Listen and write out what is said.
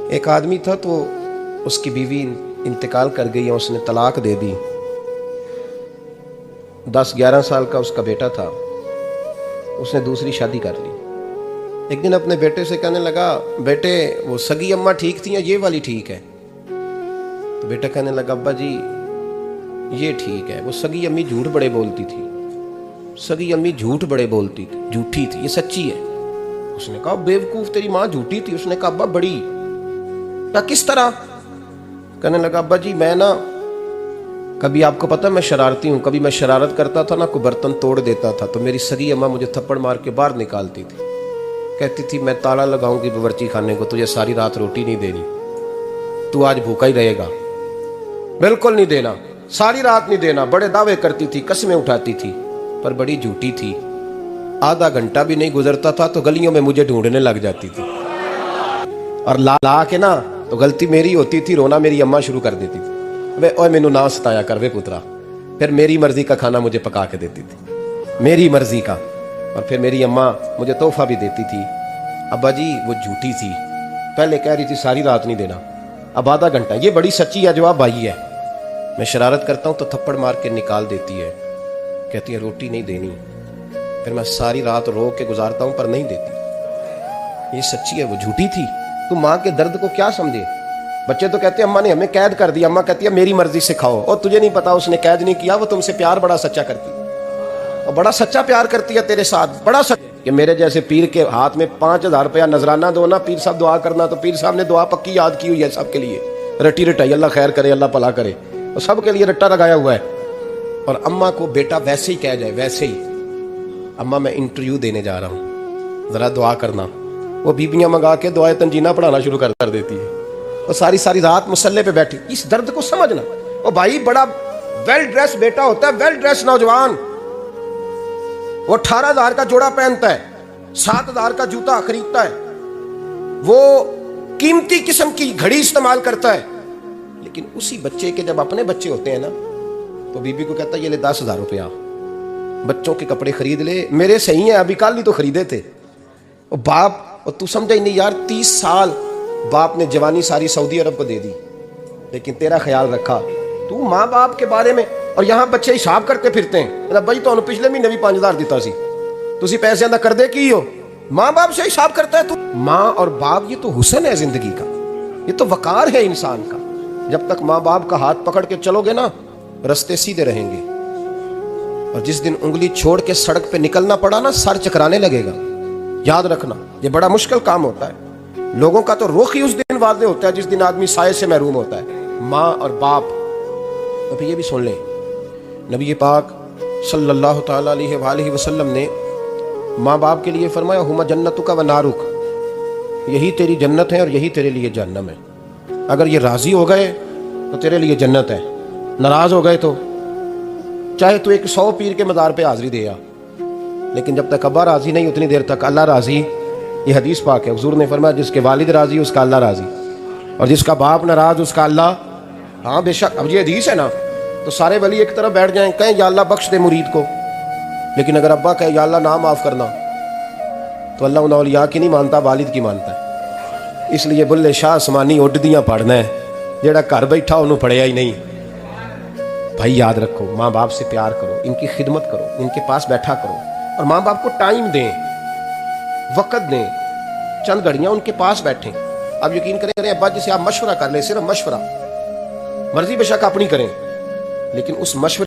ایک آدمی تھا تو اس کی بیوی انتقال کر گئی اور اس نے طلاق دے دی. 10-11 سال کا اس کا بیٹا تھا. اس نے دوسری شادی کر لی. ایک دن اپنے بیٹے سے کہنے لگا, بیٹے وہ سگی اماں ٹھیک تھی یا یہ والی ٹھیک ہے؟ تو بیٹا کہنے لگا, ابا جی یہ ٹھیک ہے. وہ سگی امی جھوٹ بڑے بولتی تھی, سگی امی جھوٹ بڑے بولتی تھی, جھوٹی تھی, یہ سچی ہے. اس نے کہا, بیوقوف تیری ماں جھوٹی تھی. اس نے کہا, ابا بڑی. کہا کس طرح؟ کہنے لگا, ابا جی میں نا کبھی, آپ کو پتا میں شرارتی ہوں, کبھی میں شرارت کرتا تھا نا, کوئی برتن توڑ دیتا تھا تو میری سگی اماں مجھے تھپڑ مار کے باہر نکالتی تھی. کہتی تھی میں تالا لگاؤں گی باورچی خانے کو, تجھے ساری رات روٹی نہیں دینی, تو آج بھوکا ہی رہے گا, بالکل نہیں دینا, ساری رات نہیں دینا. بڑے دعوے کرتی تھی, قسمیں اٹھاتی تھی, پر بڑی جھوٹی تھی. آدھا گھنٹہ بھی نہیں گزرتا تھا تو گلیوں میں مجھے ڈھونڈنے لگ جاتی تھی, اور لا کے نا تو غلطی میری ہوتی تھی, رونا میری اماں شروع کر دیتی تھی. اوے مینوں نہ ستایا کر وے پترا. پھر میری مرضی کا کھانا مجھے پکا کے دیتی تھی, میری مرضی کا. اور پھر میری اماں مجھے تحفہ بھی دیتی تھی. ابا جی وہ جھوٹی تھی, پہلے کہہ رہی تھی ساری رات نہیں دینا, اب آدھا گھنٹہ. یہ بڑی سچی ہے جواب بھائی ہے. میں شرارت کرتا ہوں تو تھپڑ مار کے نکال دیتی ہے, کہتی ہے روٹی نہیں دینی. پھر میں ساری رات رو کے گزارتا ہوں پر نہیں دیتی. یہ سچی ہے, وہ جھوٹی تھی. تو ماں کے درد کو کیا سمجھے؟ بچے تو کہتے ہیں اماں نے ہمیں قید کر دیا, اماں کہتی ہے میری مرضی سے کھاؤ. اور تجھے نہیں پتا اس نے قید نہیں کیا, وہ تم سے پیار بڑا سچا کرتی, اور بڑا سچا پیار کرتی ہے تیرے ساتھ, بڑا سچا. کہ میرے جیسے پیر کے ہاتھ میں 5000 روپیہ نذرانہ دو نا, پیر صاحب دعا کرنا, تو پیر صاحب نے دعا پکی یاد کی ہوئی ہے سب کے لیے, رٹی رٹائی, اللہ خیر کرے, اللہ بھلا کرے, اور سب کے لیے رٹا لگایا ہوا ہے. اور اماں کو بیٹا ویسے ہی کہہ جائے, ویسے ہی, اماں میں انٹرویو دینے جا رہا ہوں, ذرا دعا کرنا, وہ بیبیاں منگا کے دعائے تنجینہ پڑھانا شروع کر دیتی ہے, اور ساری رات مسلح پہ بیٹھی. اس درد کو سمجھنا. اور بھائی بڑا ویل ڈریس بیٹا ہوتا ہے, ویل ڈریس نوجوان, وہ 18,000 کا جوڑا پہنتا ہے, 7,000 کا جوتا خریدتا ہے, وہ قیمتی قسم کی گھڑی استعمال کرتا ہے. لیکن اسی بچے کے جب اپنے بچے ہوتے ہیں نا, تو بیوی کو کہتا ہے یہ لے 10,000 روپیہ, بچوں کے کپڑے خرید لے, میرے صحیح ہیں, ابھی کل ہی تو خریدے تھے. اور باپ, اور تو سمجھا ہی نہیں یار, 30 سال باپ نے جوانی ساری سعودی عرب کو دے دی, لیکن تیرا خیال رکھا. تو ماں باپ کے بارے میں, اور یہاں بچے حساب کرتے پھرتے ہیں, بھائی تو پچھلے مہینے بھی 5,000 دیتا سی, تسی پیسے اندر کر دے کی ہو, ماں باپ سے حساب کرتا ہے تو. ماں اور باپ یہ تو حسن ہے زندگی کا, یہ تو وقار ہے انسان کا. جب تک ماں باپ کا ہاتھ پکڑ کے چلو گے نا, رستے سیدھے رہیں گے, اور جس دن انگلی چھوڑ کے سڑک پہ نکلنا پڑا نا, سر چکرانے لگے گا. یاد رکھنا, یہ بڑا مشکل کام ہوتا ہے. لوگوں کا تو رخ ہی اس دن واضح ہوتا ہے جس دن آدمی سائے سے محروم ہوتا ہے, ماں اور باپ. اب یہ بھی سن لیں, نبی پاک صلی اللہ تعالی علیہ وآلہ وسلم نے ماں باپ کے لیے فرمایا, ہما جنتک و نارک, یہی تیری جنت ہے اور یہی تیرے لیے جہنم ہے. اگر یہ راضی ہو گئے تو تیرے لیے جنت ہے, ناراض ہو گئے تو چاہے تو 100 پیر کے مزار پہ حاضری دے آ, لیکن جب تک ابا راضی نہیں اتنی دیر تک اللہ راضی. یہ حدیث پاک ہے, حضور نے فرمایا جس کے والد راضی اس کا اللہ راضی, اور جس کا باپ ناراض اس کا اللہ. ہاں بے شک. اب یہ حدیث ہے نا, تو سارے ولی ایک طرف بیٹھ جائیں, کہیں یا اللہ بخش دے مرید کو, لیکن اگر ابا کہے یا اللہ نہ معاف کرنا, تو اللہ ان اولیاء کی نہیں مانتا, والد کی مانتا ہے. اس لیے بلے شاہ آسمانی اڈ دیاں پڑھنا ہے, جیڑا گھر بیٹھا انہوں پڑھیا ہی نہیں. بھائی یاد رکھو, ماں باپ سے پیار کرو, ان کی خدمت کرو, ان کے پاس بیٹھا کرو, اور ماں باپ کو ٹائم دیں, وقت دیں, چند گھڑیاں ان کے پاس بیٹھیں. آپ یقین کریں ابا جی سے آپ مشورہ کر لیں, صرف مشورہ, مرضی بے شک اپنی کریں, لیکن اس مشورے